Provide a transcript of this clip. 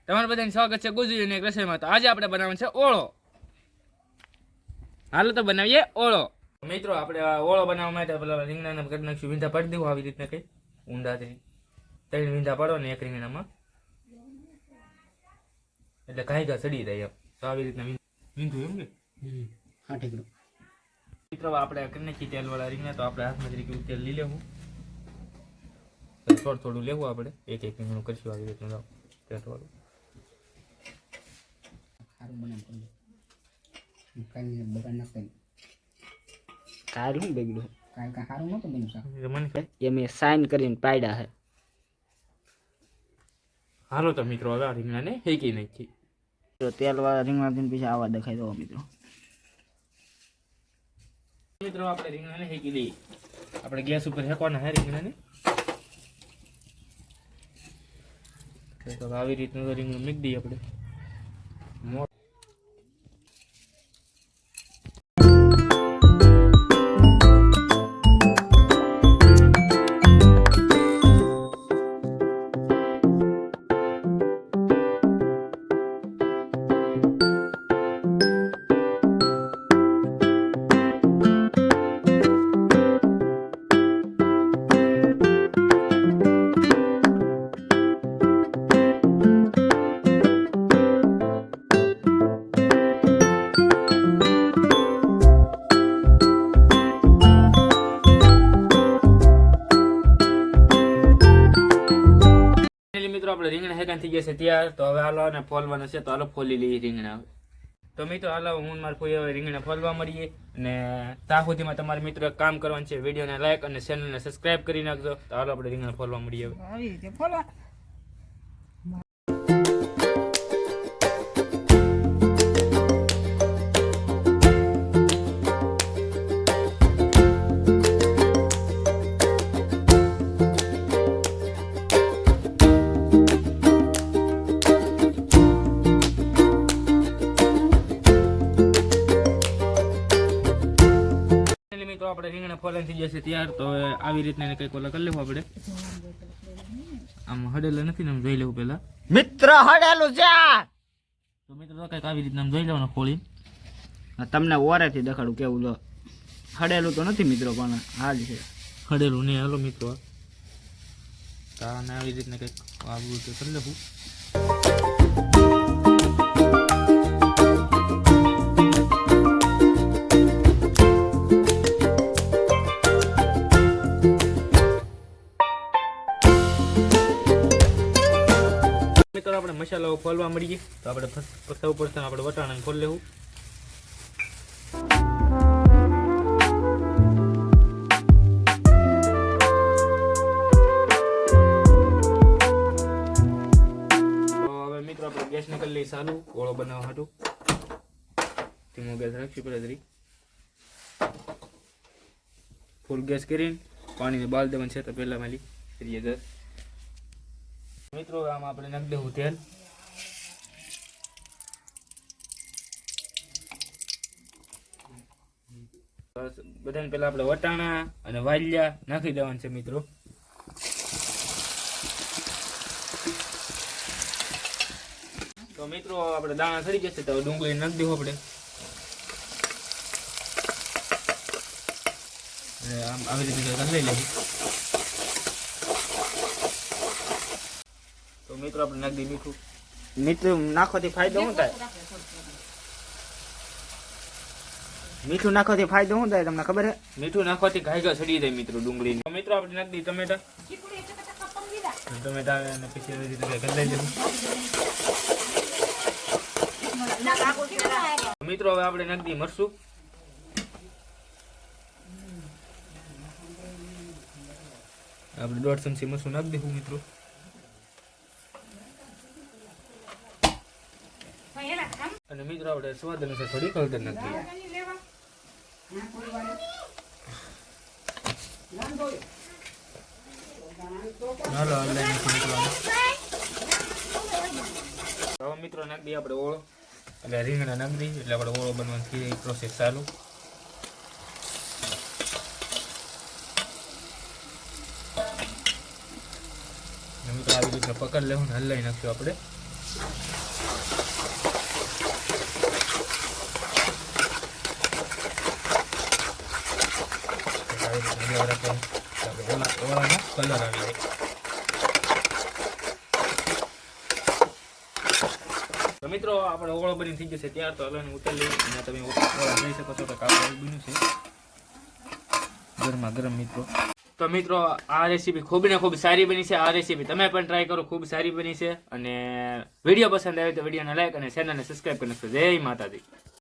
તમારું બધાને સ્વાગત છે ગુજરાતીની એક રસોઈમાં. તો આજે આપણે બનાવવાનો છે ઓળો. હાલો તો બનાવીએ ઓળો. મિત્રો આપણે ઓળો બનાવવા માટે પેલા રીંગણાને કરી નાખશું, વીંધા પાડી દેવું આવી રીતના કંઈ ઊંડાથી 3 વીંધા પાડો ને એક રીંગણામાં, એટલે ઘાય સડી જાય એમ. તો આવી રીતના વીંધું એમ કે હા ઠીક. મિત્રો આપણે કરી નાખીએ તેલવાળા રીંગણા. તો આપણે હાથમાં જરીક તેલ લઈ લેવું, થોડું થોડું લેવું આપણે, એક એક રીંગણું કરીશું આવી રીતનું તેલવાળું. સારું બનાવ કાલે બગાડ નાખતા કાલ હું બગડ્યું કાલ કા સારું નતું બન્યું શાક મને એ મેં સાઈન કરીને પાડ્યા છે. હાલો તો મિત્રો હવે આ રીંગણાને શેકી નાખીએ. તો તેલવાળા રીંગણા દિન પછી આવા દેખાય દો મિત્રો. મિત્રો આપણે રીંગણાને શેકી દઈએ. આપણે ગેસ ઉપર શેકવાના હે રીંગણાને. તો આવી રીતનું રીંગણું મૂકી દઈએ આપણે. મિત્રો આપણે રીંગણા હેકાન થઈ ગયા છે તૈયાર. તો હવે હાલો ને ફોલવાના છે, તો હાલો ફોલી લઈએ રીંગણા. તો મિત્રો હાલો હું મારા કોઈ હવે રીંગણા ફોલવા મળીએ. અને ત્યાં સુધીમાં તમારે મિત્રો એક કામ કરવાનું છે, વિડીયોને લાઈક અને ચેનલને સબસ્ક્રાઈબ કરી નાખજો. તો હાલો આપણે રીંગણા ફોલવા મળીએ. હવે આવી રીતે ફોલા આપણે રીંગણા ફોલાઈ થઈ જશે તૈયાર. તો હવે આવી રીતના કંઈક ઓલા કરી લેવું આપણે. આમ હડેલા નથી ને, આમ જોઈ લેવું પેલા મિત્ર હડેલું છે. તો મિત્રો કંઈક આવી રીતના આમ જોઈ લેવાનું ખોલી. તમને ઓરેથી દેખાડું કેવું લો. હડેલું તો નથી મિત્રો, પણ હાલ છે હડેલું નહીં. હાલો મિત્રો તાને આવી રીતના કંઈક આવું તો કરી લેવું. આપણે મસાલો ફોલવા મળીએ. તો આપણે સૌ પ્રથમ આપણે વટાણાને ફોલ લેવું. તો હવે મિત્રો આપણે ગેસને કરી લઈએ ચાલુ ઓળો બનાવવા હાટું. ધીમો ગેસ રાખશું પેલા જરી. ફૂલ ગેસ કરીને પાણીને બાલ દેવાનું છે. તો પહેલા માલી કરીએ ગેસ. મિત્રો આમાં આપણે નાખી દેવું તેલ. બધાને પેલા આપણે વટાણા અને વાલિયા નાખી દેવાનું છે મિત્રો. તો મિત્રો આપણે દાણા સડી જશે તો ડુંગળી નાખી દેવું આપણે. આમ આવી રીતે લઈ લેવું. તો મિત્રો આપણે નાખી દઈએ મીઠું. મીઠું નાખવાથી ફાયદો શું થાય? મીઠું નાખવાથી ફાયદો શું થાય તમને ખબર છે? મીઠું નાખવાથી ઘાય સડી જાય મિત્રો ડુંગળી. તો મિત્રો આપણે નાખી દઈએ ટમેટા. ટમેટા અને પછી એવી રીતે લઈ લેવું. મિત્રો હવે આપણે નાખી દઈએ મરચું. આપણે 1.5 ચમચી મરચું નાખી દઈશું મિત્રો. અને મિત્રો આપણે સ્વાદ અનુસાર થોડી હળદર નાખી દઈએ. હાલો હવે મિત્રો નાખી દઈએ આપણે ઓળો. એટલે રીંગણા નાખી દઈએ એટલે આપણે ઓળો બનવાની પ્રોસેસ ચાલુ. મિત્રો આવી રીતે પકડ લેવું ને હલાવી નાખ્યું આપણે. કલર આવી જાય. તો મિત્રો આપણે ઓળો બની થઈ જશે ત્યાર તો હલવાની ઉતારી લઈએ અને તમે ઓળો જોઈ શકો છો કે કાપડ બન્યું છે ગરમા ગરમ મિત્રો. તો મિત્રો આ રેસીપી ખૂબ ને ખૂબ સારી બની છે. આ રેસીપી તમે પણ ટ્રાય કરો, ખૂબ સારી બની છે. અને વિડીયો પસંદ આવે તો વિડીયોને લાઈક અને ચેનલને સબસ્ક્રાઈબ કરી નાખજો. જય માતાજી.